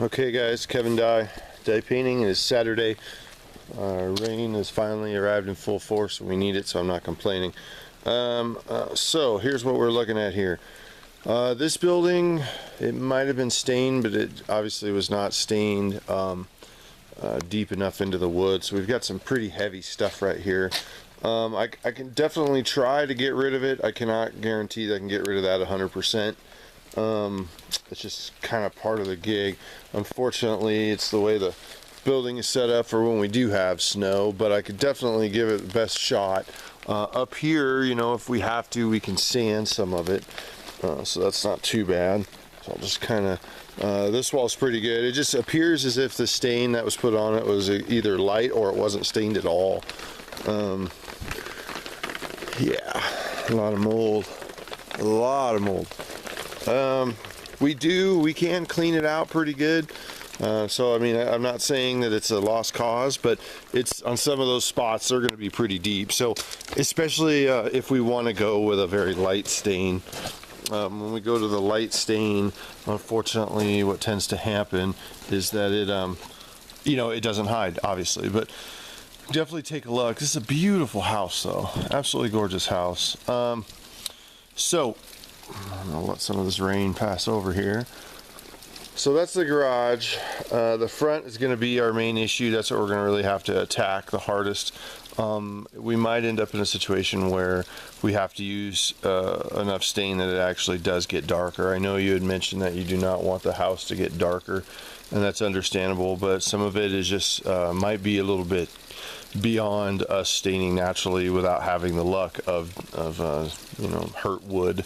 Okay guys, Kevin Dye painting. It is Saturday. Rain has finally arrived in full force and we need it, so I'm not complaining. So here's what we're looking at here. This building, it might have been stained, but it obviously was not stained deep enough into the wood, so we've got some pretty heavy stuff right here. I can definitely try to get rid of it. I cannot guarantee that I can get rid of that 100%. It's just kind of part of the gig. Unfortunately, it's the way the building is set up for when we do have snow, but I could definitely give it the best shot. Up here, you know, if we have to, we can sand some of it, so that's not too bad. So I'll just kind of, this wall's pretty good. It just appears as if the stain that was put on it was either light or it wasn't stained at all. Yeah, a lot of mold. A lot of mold. We can clean it out pretty good. So I mean, I'm not saying that it's a lost cause, but it's on some of those spots they're going to be pretty deep. So especially if we want to go with a very light stain. When we go to the light stain, unfortunately what tends to happen is that it you know, it doesn't hide, obviously, but definitely take a look. This is a beautiful house though, absolutely gorgeous house. So I'm gonna let some of this rain pass over here. So that's the garage. The front is going to be our main issue. That's what we're going to really have to attack the hardest. We might end up in a situation where we have to use enough stain that it actually does get darker. I know you had mentioned that you do not want the house to get darker, and that's understandable, but some of it is just might be a little bit beyond us staining naturally without having the luck of you know, hurt wood.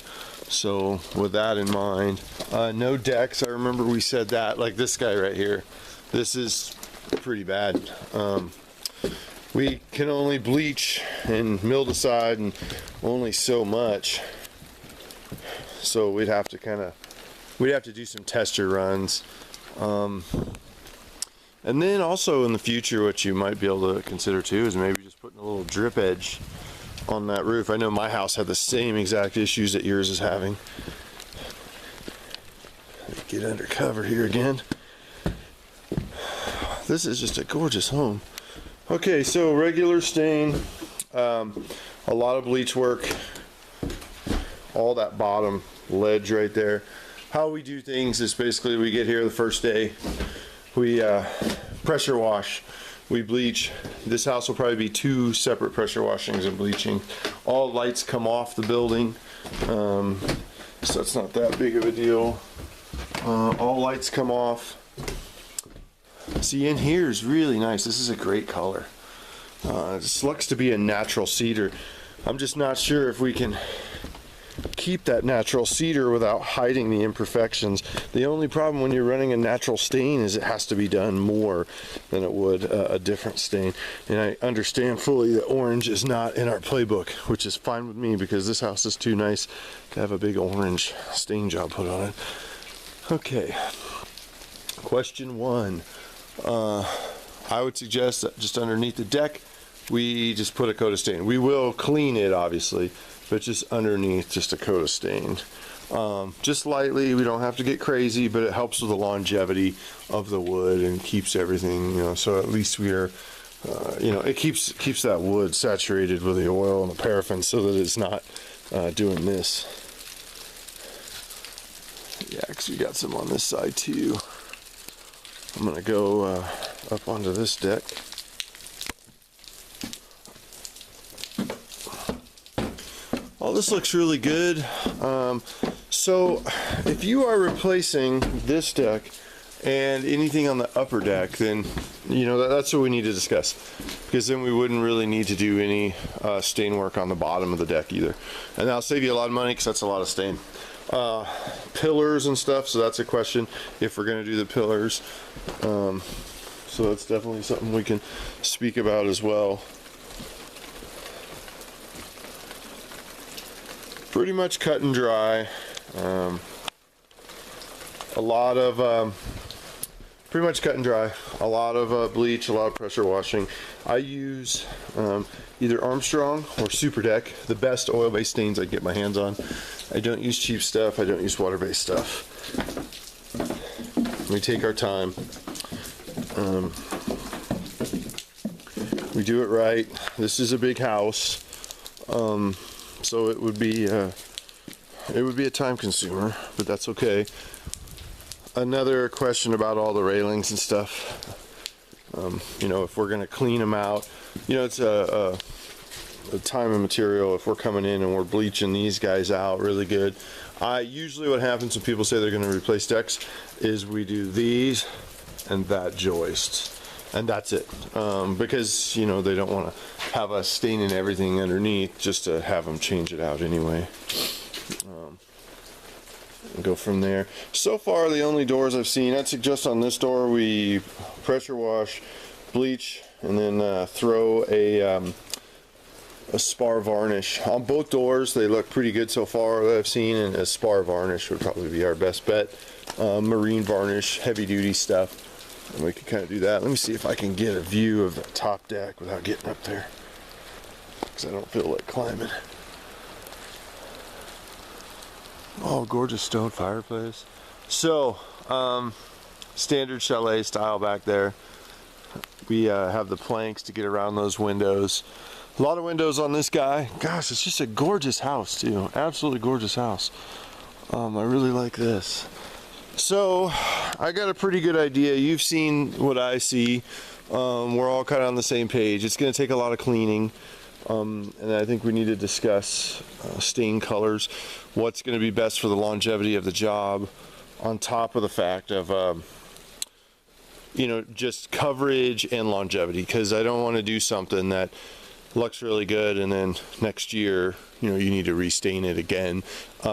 So with that in mind, no decks. I remember we said that, like this guy right here. This is pretty bad. We can only bleach and mildicide and only so much. So we'd have to do some tester runs. And then also in the future, what you might be able to consider too is maybe just putting a little drip edge on that roof. I know my house had the same exact issues that yours is having. Get under cover here again. This is just a gorgeous home. Okay, so regular stain, a lot of bleach work, all that bottom ledge right there. How we do things is basically we get here the first day, we pressure wash. We bleach. This house will probably be 2 separate pressure washings and bleaching. All lights come off the building, so it's not that big of a deal. All lights come off. See, in here is really nice. This is a great color. This looks to be a natural cedar. I'm just not sure if we can keep that natural cedar without hiding the imperfections. The only problem when you're running a natural stain is it has to be done more than it would a different stain. And I understand fully that orange is not in our playbook, which is fine with me because this house is too nice to have a big orange stain job put on it. Okay, question 1. I would suggest that just underneath the deck we just put a coat of stain. We will clean it obviously, but just underneath, just a coat of stain. Just lightly, we don't have to get crazy, but it helps with the longevity of the wood and keeps everything, you know, so at least we are, you know, it keeps that wood saturated with the oil and the paraffin so that it's not doing this. Yeah, because we got some on this side too. I'm gonna go up onto this deck. Oh, this looks really good. So if you are replacing this deck and anything on the upper deck, then you know that's what we need to discuss, because then we wouldn't really need to do any stain work on the bottom of the deck either, and that'll save you a lot of money because that's a lot of stain. Pillars and stuff, so that's a question if we're going to do the pillars. So that's definitely something we can speak about as well. Pretty much cut and dry. A lot of pretty much cut and dry. A lot of bleach, a lot of pressure washing. I use either Armstrong or Super Deck, the best oil-based stains I can get my hands on. I don't use cheap stuff. I don't use water-based stuff. We take our time. We do it right. This is a big house, so it would be a time consumer, but that's okay. Another question about all the railings and stuff. You know, if we're gonna clean them out, you know, it's a time and material. If we're coming in and we're bleaching these guys out really good, usually what happens when people say they're gonna replace decks is we do these and that joist, and that's it, because, you know, they don't want to have us staining everything underneath just to have them change it out anyway. Go from there. So far, the only doors I've seen, I'd suggest on this door we pressure wash, bleach, and then throw a spar varnish on both doors. They look pretty good so far that I've seen, and a spar varnish would probably be our best bet. Marine varnish, heavy duty stuff, and we can kind of do that. Let me see if I can get a view of the top deck without getting up there, because I don't feel like climbing. Oh, gorgeous stone fireplace. So, standard chalet style back there. We have the planks to get around those windows. A lot of windows on this guy. Gosh, it's just a gorgeous house too. Absolutely gorgeous house. I really like this. So, I got a pretty good idea. You've seen what I see. We're all kind of on the same page. It's going to take a lot of cleaning. And I think we need to discuss stain colors, what's going to be best for the longevity of the job, on top of the fact of, you know, just coverage and longevity, because I don't want to do something that looks really good and then next year, you know, you need to restain it again,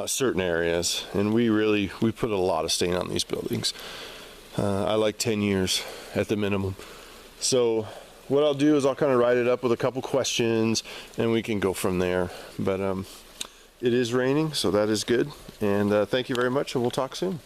certain areas. And we put a lot of stain on these buildings. I like 10 years at the minimum. So what I'll do is I'll kind of write it up with a couple questions and we can go from there. But it is raining, so that is good. And thank you very much, and we'll talk soon.